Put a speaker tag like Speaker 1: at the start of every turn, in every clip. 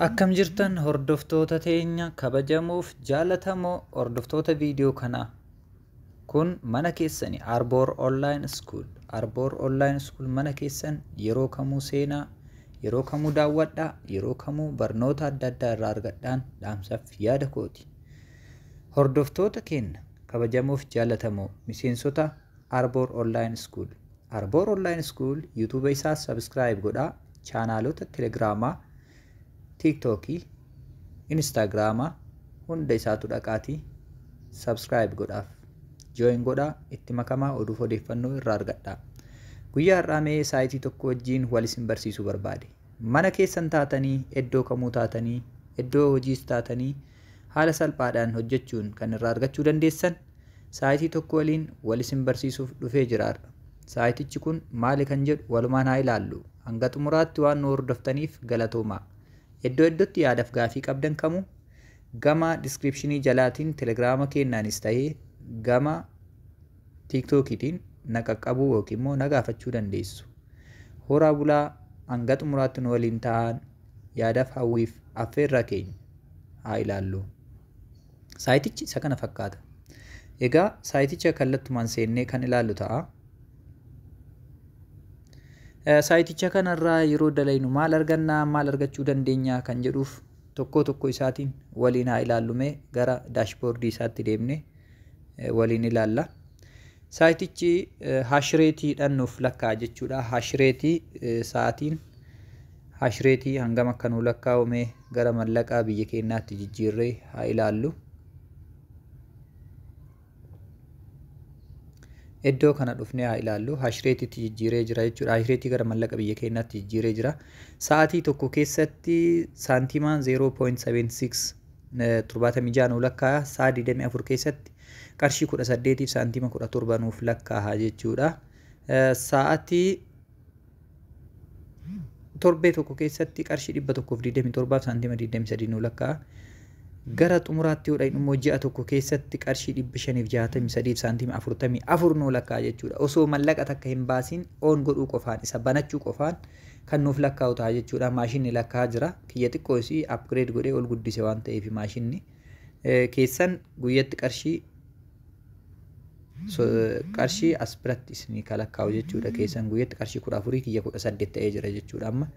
Speaker 1: Akkam jirtan hordoftoota teenya kabajamuuf jaalatamoo hordoftoota viidiyoo kanaa. Kun mana keessanii Arboor Online School. Arboor Online School mana keessan yeroo kamuu seenaa, yeroo kamuu daawwadhaa, yeroo kamuu barnoota adda addaa irraa argadhaan dhaamsaaf yaada kooti. Hordoftoota keenya kabajamuuf jaalatamoo miseensota Arboor Online School. Arboor Online School YouTube isaa subscribe godhaa, chaanaalota Telegiraamaa, TikTokii, Instagramaa hunda isaatu dhaqaatii subscribe godhaaf, join godhaa, itti makamaa oduuf odeeffannoo irraa argadhaa. Guyyaa har'aa mee saayitii tokko wajjin wal isin barsiisuu barbaade. Mana keessan taatanii, iddoo kamuu taatanii, iddoo hojiis taatanii haala salphaadhaan hojjechuun kan irraa argachuu dandeessan saayitii tokko waliin wal isin barsiisuuf dhufee jiraadha. Saayitichi kun maali kan jedhu walumaan haa ilaallu. Hanga xumuraatti waan nu hordoftaniif galatoomaa. Iddoo iddootti yaadaaf gaafii qabdan kamuu gama descriptionii jalaatiin telegiraama keenyaanis ta'ee gama tiktokiitiin na qaqqabuu yookiin immoo na gaafachuu dandeessu. Horaa bulaa hanga xumuraatti nu waliin ta'an yaadaaf hawwiif affeerraa keenya haa ilaallu. Saayitichi isa kana fakkaata. Egaa saayiticha kallattumaan seennee kan ilaallu ta'a. Saayiticha kanarraa yeroo dalaynu maal argannaa, maal argachuu dandeenya kan jedhuuf tokko tokko isaatiin waliin haa ilaallume gara daashboordii isaatti deemne waliin ilaalla. Saayitichi haashreetiidhaan nuuf lakkaa'a jechuudha. Haashreetii sa'aatiin haashreetii hangam akka nuu lakkaa'ume gara mallaqaa biyya keenyaatti jijjiirree haa ilaallu. Iddoo kana dhufnee haa ilaallu. Haashreetiitti jijjiiree jira jechuudha. Haashreetii gara mallaqa biyya keenyaatti jijjiiree jira. Sa'aatii tokko keessatti saantiimaan 0.76 76 nuuf lakkaa'a. Sa'a 24 keessatti qarshii 18 fi saantiima 17 nuuf lakkaa'a jechuudha. Sa'aatii torbee tokko keessatti qarshii 127 fi saantiima 23 nuuf lakkaa'a. Gara xumuraatti yoo dhaqnu immoo ji'a tokko keessatti qarshii 563 fi saantiima 44 nuuf lakkaa'a jechuudha. Osoo mallaqa takka hin baasiin oon godhuu qofaan isa banachuu qofaan kan nuuf lakkaa'u ta'a jechuudha. Maashinni lakkaa'aa jira. Kiyya xiqqoo isii upgrade godhee ol guddise waan ta'eef maashinni keessan guyyatti qarshii as biratti isinii lakkaa'u jechuudha. Keessan guyyatti qarshii 14 kiyya 18 ta'ee jira jechuudha. Amma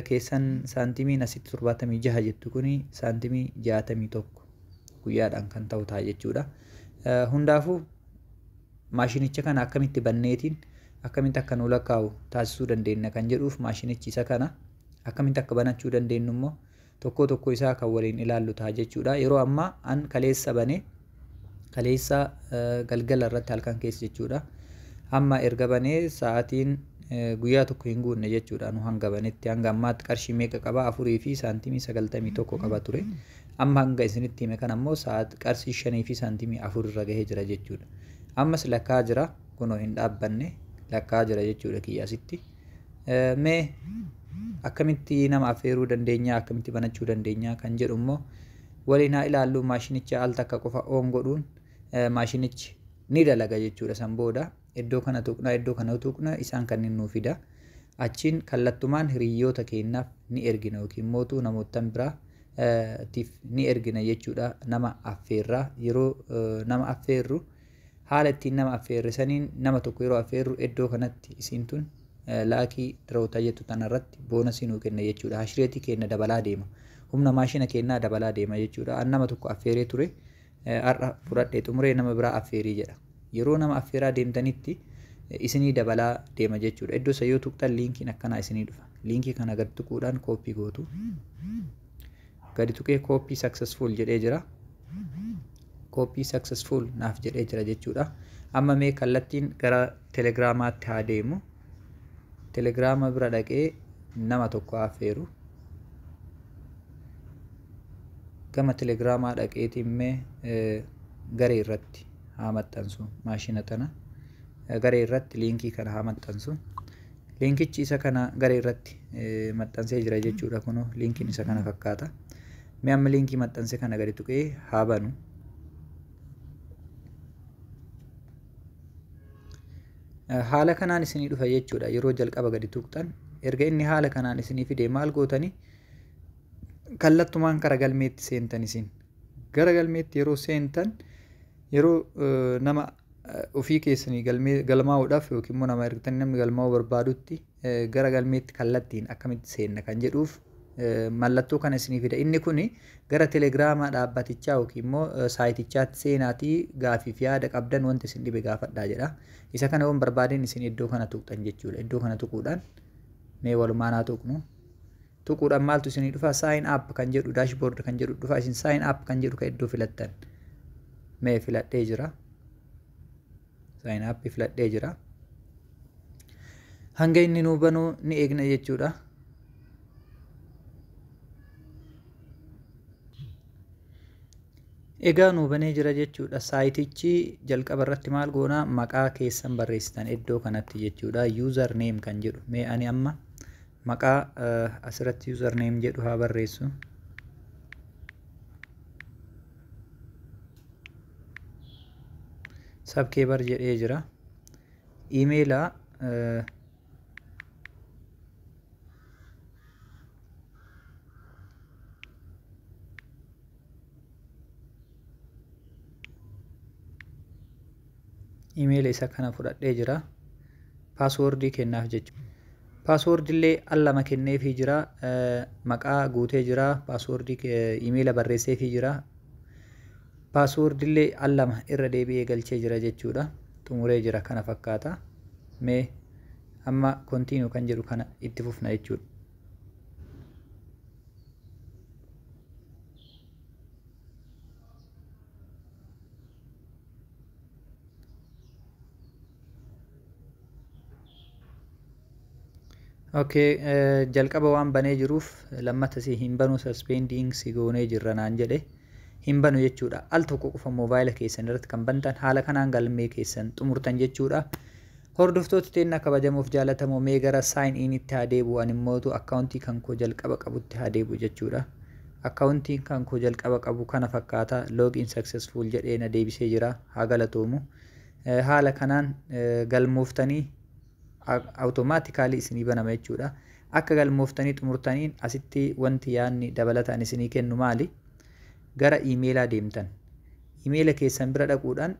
Speaker 1: keessan saantiimiin asitti 76 jettu kuni saantiimii 61 guyyaadhaan kan ta'u ta'a jechuudha. Hundaafuu maashinicha kana akkamitti banneetiin akkamitti akka nuu lakkaa'u taasisuu dandeenya kan jedhuuf maashinichi isa kana akkamitti akka banachuu dandeenyu immoo tokko tokko isaa kan waliin ilaallu ta'a jechuudha. Yeroo ammaa an kaleessa banee kaleessa galgala irratti halkan keessa jechuudha. Amma erga banee sa'aatiin guyyaa tokko hin guunne jechuudha. Nu hanga banetti hanga ammaatti qarshii meeqa qaba? 4 fi saantiimii 91 qaba ture. Amma hanga isinitti hime kan ammoo qarshii 5 fi saantiimii 4 irra gahee jira jechuudha. Ammas lakkaa jira. Kunoo hin dhaabbanne lakkaa jira jechuudha kiyyaasitti. Mee akkamitti nama affeeruu dandeenya, akkamitti banachuu dandeenya kan jedhu immoo waliin haa ilaallu. Maashinicha al takka qofa oon godhuun maashinichi ni dalaga jechuudha. San booda iddoo kana tuqna, iddoo kana tuqna isaan kanneen nuu fida. Achiin kallattumaan hiriyoota keenyaaf ni ergina yookiin mootuu namoota biraatiif ni ergina jechuudha. Nama affeerraa yeroo nama affeerru haala ittiin nama affeerre saniin nama tokko yeroo affeerru iddoo kanatti isiin tun laakii diroota jettu tanarratti boonasii nuu kenna jechuudha. Haashreetii keenya dabalaa deema. Humna maashina keenyaa dabalaa deema jechuudha. An nama tokko affeeree ture har'a fudhadhee xumuree nama biraa affeerii jedha. Yeroo nama affeeraa deemtanitti isinii dabalaa deema jechuudha. Iddoo isa yoo tuqxan liinkiin akkanaa isinii dhufa. Liinkii kana gadi tuquudhaan kooppii gootu. Gadi tuqee kooppii successful jedhee jira. Kooppii successful naaf jedhee jira jechuudha. Amma mee kallattiin gara telegiraamaatti haa deemu. Telegiraama bira dhaqee nama tokko affeeru. Gama telegiraamaa dhaqeetiin mee garee irratti haa maxxansu maashina tana. Garee irratti liinkii kana haa maxxansu. Liinkichi isa kana garee irratti maxxansee jira jechuudha. Kunoo liinkiin isa kana fakkaata. Mee amma liinkii maxxanse kana gadi tuqee haa banu. Haala kanaan isinii dhufa jechuudha. Yeroo jalqaba gadi tuqxan erga inni haala kanaan isinii fide maal gootanii kallattumaan gara galmeetti seentan isin. Gara galmeetti yeroo seentan yeroo nama ofii keessanii galmaa'uudhaaf yookiin immoo nama ergitanii namni galmaa'uu barbaadutti gara galmeetti kallattiin akkamitti seenna kan jedhuuf mallattoo kana isinii fida. Inni kun gara telegiraamaa dhaabbatichaa yookiin immoo saayitichaatti seenaatii gaafii fi yaada qabdan wanti isin dhibe gaafadhaa jedha. Isa kana waan barbaadeen isin iddoo kana tuqxan jechuudha. Iddoo kana tuquudhaan mee walumaan haa tuqnu. Tuquudhaan maaltu isinii dhufa? Sign up kan jedhu dashboard kan jedhu dhufa. Isin sign up kan jedhu kan iddoo filattan. Mee filadhee jira. Sign up filadhee jira. Hanga inni nuu banuu ni eegna jechuudha. Egaa nuu banee jira jechuudha. Saayitichi jalqaba irratti maal goonaa? Maqaa keessan barreessitan iddoo kanatti jechuudha. User name kan jedhu. Mee ani amma maqaa asirratti user name jedhu haa barreessu. Subkeebar jedhee jira. Emailaa email isa kana fudhadhee jira. Paaswordii kennaaf jechuudha. Paaswordii illee al lama kenneefii jira. Maqaa guutee jira. Paaswordii emaila barreesseefii jira. Paaswordii illee al lama irra deebi'ee galchee jira jechuudha. Xumuree jira kana fakkaata. Mee amma continue kan jedhu kana itti fufna jechuudha. Okay, jalqaba waan banee jiruuf lammata si hin banu suspending si goonee jirra naan jedhe hin banu jechuudha. Al tokko qofa moobaayila keessan irratti kan bantan haala kanaan galmee keessan xumurtan jechuudha. Hordoftoota teenya kabajamuuf jaalatamoo mee gara sign in itti haa deebi'u animmootu akkaawuntii kan koo jalqaba qabutti haa deebi'u jechuudha. Akkaawuntii kan koo jalqaba qabu kana fakkaata login successful jedhee na deebisee jira. Haa galatoomu. Haala kanaan galmooftanii automaatikaalii isinii banama jechuudha. Akka galmooftanii xumurtaniin asitti wanti yaadni dabalataan isinii kennu maali? Gara iimeelaa deemtan. Iimeela keessan bira dhaquudhaan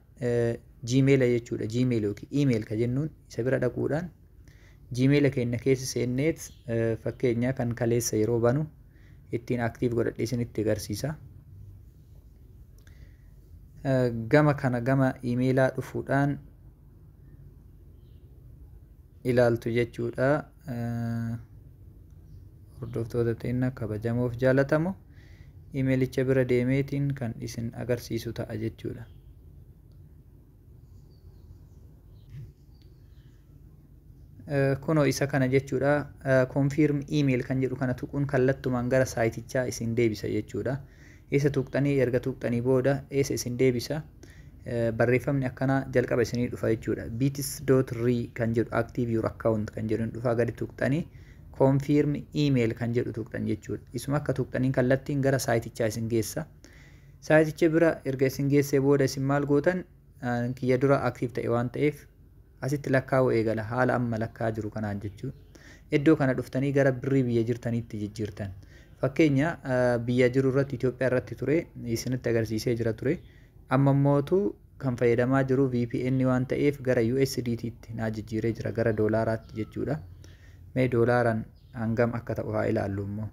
Speaker 1: Gmail jechuudha. Gmail yookiin email ka jennuun isa bira dhaquudhaan Gmail keenya keessa seenneet fakkeenya kan kaleessa yeroo banu ittiin aktiif godhadhee isinitti agarsiisa. Gama kana gama iimeelaa dhufuudhaan ilaaltu jechuudha. Hordoftoota teenya kabajamoof jaalatamoo iimeelicha bira deemeetiin kan isin agarsiisu ta'a jechuudha. Kunoo isa kana jechuudha. Confirm email kan jedhu kana tuquun kallattumaan gara saayitichaa isin deebisa jechuudha. Isa tuqxanii erga tuqxanii booda eessa isin deebisa? Barreeffamni akkana jalqaba isinii dhufa jechuudha. bits.re kan jedhu active your account kan jedhu dhufa gadi tuqxanii confirm email kan jedhu tuqxan jechuudha. Isuma akka tuqxaniin kallattiin gara saayitichaa isin geessa. Saayiticha bira erga isin geessee booda isin maal gootan kiyya dura active ta'e waan ta'eef asitti lakkaa'uu eegala haala amma lakkaa jiru kanaan jechuudha. Iddoo kana dhuftanii gara birrii biyya jirtaniitti jijjiirtan. Fakkeenya biyya jiru irratti Itoophiyaa irratti ture isinitti agarsiisee jira ture. Amma mootu kan fayyadamaa jiru VPN waan ta'eef gara USDTtti naa jijjiiree jira gara doolaaraatti jechuudha. Mee doolaaraan hangam akka ta'u haa ilaallu immoo.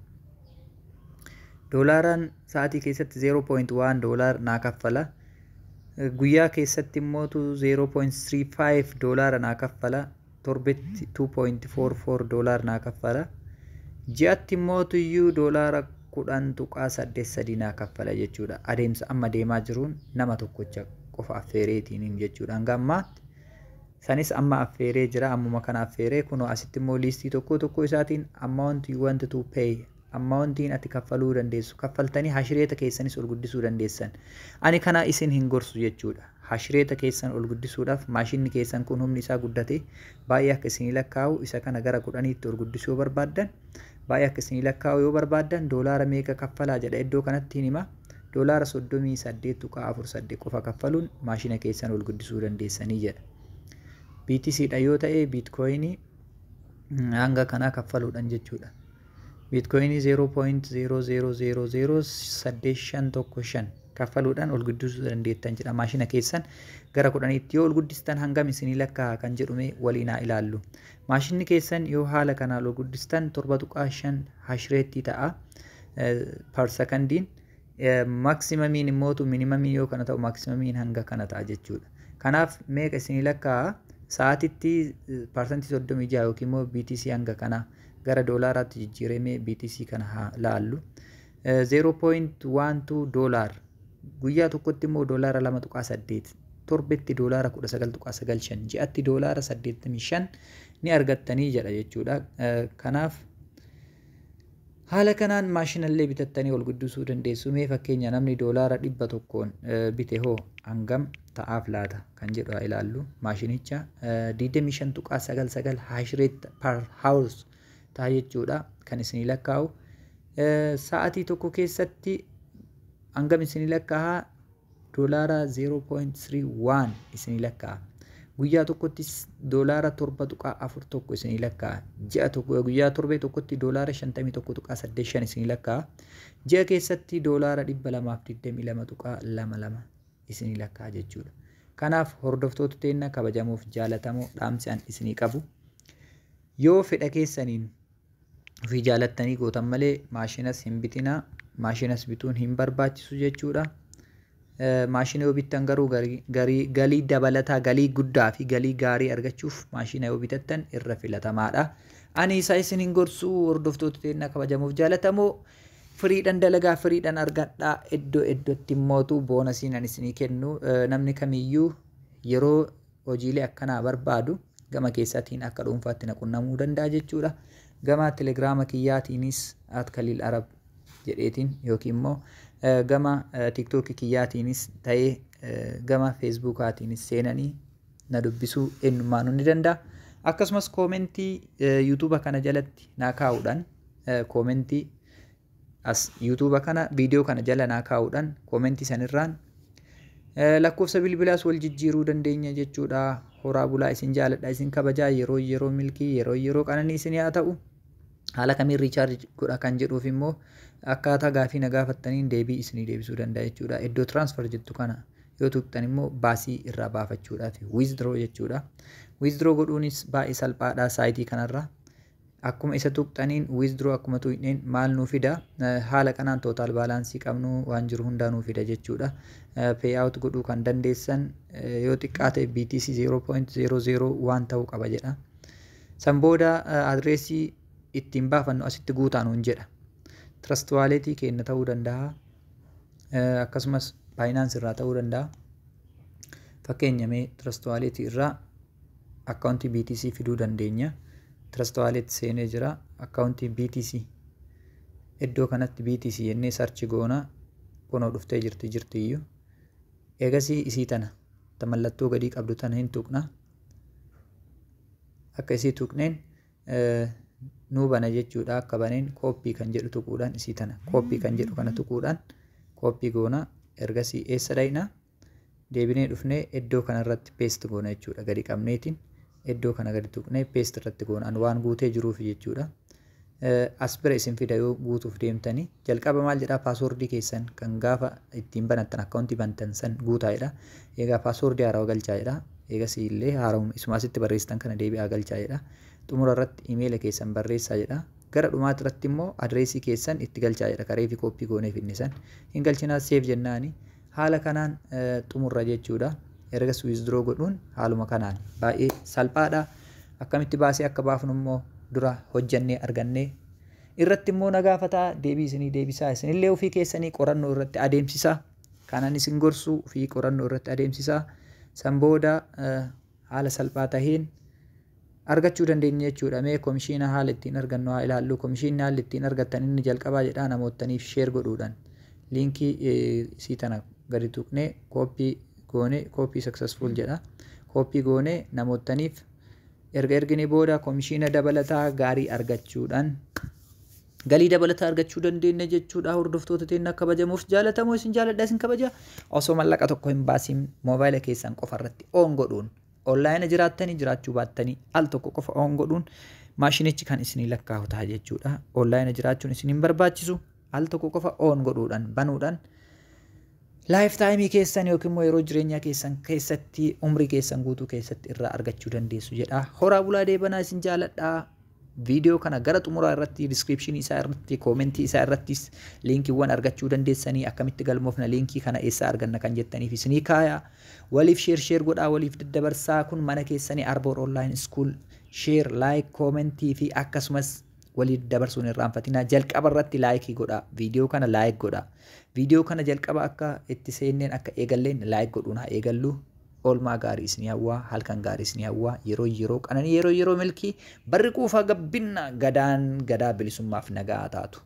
Speaker 1: Doolaaraan sa'aatii keessatti 0.1 doolaar naa kaffala. Guyyaa keessatti immootu 0.35 doolaara naa kaffala. Torbetti 2.44 doolaar naa kaffala. Ji'atti immootu iyyuu doolaara 10.83 naa kaffala jechuudha. Adeemsa amma deemaa jiruun nama tokkocha qofa affeereetiin jechuudha. Hanga ammaatti sanis amma affeeree jira. Ammuma kana affeeree kunoo asitti immoo liistii tokko isaatiin amount you want to pay ammountiin ati kaffaluu dandeessu kaffaltanii hashireeta keessanis ol guddisuu dandeessan. Ani kana isin hin gorsu jechuudha. Hashireeta keessan ol guddisuudhaaf maashinni keessan kun humni isaa guddate baay'ee akka isinii lakkaa'u isa kana gara 10tti ol guddisuu yoo barbaaddan baay'ee akka isinii lakkaa'u yoo barbaaddan doolaara meeqa kaffalaa jedha iddoo kanatti hima. Doolaara 38.48 qofa kaffaluun maashina keessan ol guddisuu dandeessanii jedha. BTC dha yoo ta'e Bitcoin hanga kanaa kaffaluudhaan jechuudha. Biitkoyinii 0.000085 kaffaluudhaan ol guddisuu dandeettan jedha. Maashina keessan gara 10tti yoo ol guddistan hangam isinii lakkaa'aa kan jedhume waliin haa ilaallu. Maashinni keessan yoo haala kanaan ol guddistan 7.5 hashreetti ta'a per sekondiin. Maksimamiin immootu minimamii yoo kana ta'u maksimamiin hanga kana ta'a jechuudha. Kanaaf meeqa isinii lakkaa'aa sa'aatitti parsantii 36 yookiin immoo BTC hanga kana gara doolaaraatti jijjiiramee BTC kana haa laallu. 0.12 doolaar guyyaa tokkotti immoo doolaara 2.8 torbetti doolaara 19.95 ji'atti doolaara 85 ni argattanii jedha jechuudha. Kanaaf haala kanaan maashinallee bitattanii ol guddisuu dandeessu. Mee fakkeenya namni doolaara 100 bite hoo hangam ta'aaf laata kan jedhu haa ilaallu. Maashinicha 25.99 hashreet per hours ta'a jechuudha kan isinii lakkaa'u. Sa'aatii tokko keessatti hangam isinii lakkaa'a doolaara 0.31 isinii lakkaa'a. Guyyaa tokkotti doolaara 7.41 isinii lakkaa'a. Ji'a tokko guyyaa torbee tokkotti doolaara 51.85 isinii lakkaa'a. Ji'a keessatti doolaara 222.22 isinii lakkaa'a jechuudha. Kanaaf hordoftoota teenya kabajamuuf jaalatamoo dhaamsi an isinii qabu. Yoo fedha keessaniin ofii jaalattanii gootan malee maashinas hin bitinaa. Maashinas bituun hin barbaachisu jechuudha. Maashina yoo bittan garuu galii dabalataa, galii guddaa fi galii gaarii argachuuf maashina yoo bitattan irra filatamaadha. Ani isa isin hin gorsuu hordoftoota teenya kabajamuuf jaalatamoo firiidhaan dalagaa firiidhaan argadhaa iddoo iddootti immootu boonasiin an isinii kennu. Namni kamiyyuu yeroo hojiilee akkanaa barbaadu gama keessaatiin akka dhuunfaatti na qunnamuu danda'a jechuudha. Gama telegiraama kiyyaatiinis @khalil arab jedheetiin yookiin immoo gama tiktookii kiyyaatiinis ta'ee gama feesbuukaatiinis seenanii na dubbisuu eenyummaan ni danda'a. Akkasumas koomentii yuutuuba kana jalatti naa kaa'uudhaan koomentii as yuutuuba kana viidiyoo kana jala naa kaa'uudhaan koomentii sanirraan lakkoofsa bilbilaas wal jijjiiruu dandeenya jechuudha. Horaa bulaa isin jaaladha isin kabajaa yeroo milkii yeroo qananii isin haa ta'u. Haala kamiin riichaarji godha kan jedhuuf immoo akkaataa gaafii na gaafattaniin deebii isinii deebisuu danda'a jechuudha. Iddoo tiraansfer jettu kana yoo tuqxan immoo baasii irraa baafachuudhaaf withdraw jechuudha. Withdraw godhuunis baay'ee salphaadha saayitii kanarra. Akkuma isa tuqxaniin withdraw akkuma tuqneen maal nuu fida haala kanaan tootaal baalaansii qabnu waan jiru hundaa nuu fida jechuudha. Payout godhuu kan dandeessan yoo xiqqaate BTC 0.01 ta'uu qaba jedha. San booda adreesii ittiin baafannu asitti guutaa nuun jedha. Trust walletii keenya ta'uu danda'a. Akkasumas Binance irraa ta'uu danda'a. Fakkeenya mee Trust walletii irraa akkaawuntii BTC fiduu dandeenya. Trust wallet seenee jira. Akkaawuntii BTC iddoo kanatti BTC jennee sarchi goona kunoo dhuftee jirti iyyuu. Eegasii isii tana mallattoo gadii qabdu tana hin tuqna. Akka isii tuqneen nuu bana jechuudha. Akka baneen kooppii kan jedhu tuquudhaan isii tana kooppii kan jedhu kana tuquudhaan kooppii goona. Ergasii eessa dhayna deebinee dhufnee iddoo kanarratti paste goona jechuudha. Gadi qabneetiin iddoo kana gadi tuqnee paste irratti goona waan guutee jiruuf jechuudha. As bira isin fida yoo guutuuf deemtanii jalqaba maal jedhaa paaswordii keessan kan gaafa ittiin banattan akkaawuntii bantan san guutaa jedha. Egaa paaswordii haarawaa galchaa jedha. Eegasii illee haarawuma isuma asitti barreessitan kana deebi'aa galchaa jedha. Xumura irratti iimeela keessan barreessaa jedha. Gara dhumaatti irratti immoo adreesii keessan itti galchaa jedha. Kareefi kooppii goonee finnisan hin galchinaa seef jennaani haala kanaan xumurra jechuudha. Ergas withdraw godhuun haaluma kanaan baay'ee salphaadha. Akkamitti baasee akka baafnu immoo dura hojjannee argannee irratti immoo na gaafataa deebii isinii deebisaa. Isinillee ofii keessanii qorannoo irratti adeemsisaa. Kanan isin gorsuu fi qorannoo irratti adeemsisaa. San booda haala salphaa taheen argachuu dandeenya jechuudha. Mee komishiina haala ittiin argannu haa ilaallu. Komishiinni haala ittiin argattan inni jalqabaa jedhaa namootaniif sheer godhuudhaan liinkii isii tana gadi tuqnee kooppii goonee kooppii successful jedha. Kooppii goonee namootaniif erginee booda komishiina dabalataa gaarii argachuudhaan galii dabalataa argachuu dandeenya jechuudha. Hordoftoota teenya kabajamuuf jaalatamoo isin jaaladha isin kabaja osoo mallaqa tokko hin baasiin moobaayila keessan qofa irratti oon godhuun online jiraattanii jiraachuu baattanii al tokko qofa on godhuun maashinichi kan isinii lakkaa'u ta'a jechuudha. Online jiraachuun isiniin barbaachisu al tokko qofa on godhuudhaan banuudhaan lifetime keessan yookiin immoo yeroo jireenya keessan keessatti umrii keessan guutuu keessatti irraa argachuu dandeessu jedha. Horaa bulaa deebanaa isin jaaladhaa. Video kana gara xumuraa irratti description isaa irratti comment isaa irrattis linkiiwwan argachuu dandeessanii akkamitti galmoofna linkii kana eessa arganna kan jettaniif isinii kaaya. Waliif share godhaa waliif daddabarsaa kun mana keessanii Arbor Online School share like comment fi akkasumas waliif daddabarsuun irraanfatina. Jalqaba irratti like godhaa. Video kana like godhaa. Video kana jalqaba akka itti seenneen akka eegalleen like godhuun haa eegallu. Oolmaa gaarii isinii hawwaa halkan gaarii isinii hawwaa yeroo qananii yeroo milkii barri quufaa gabbinna gadaa bilisummaaf nagaa taatu.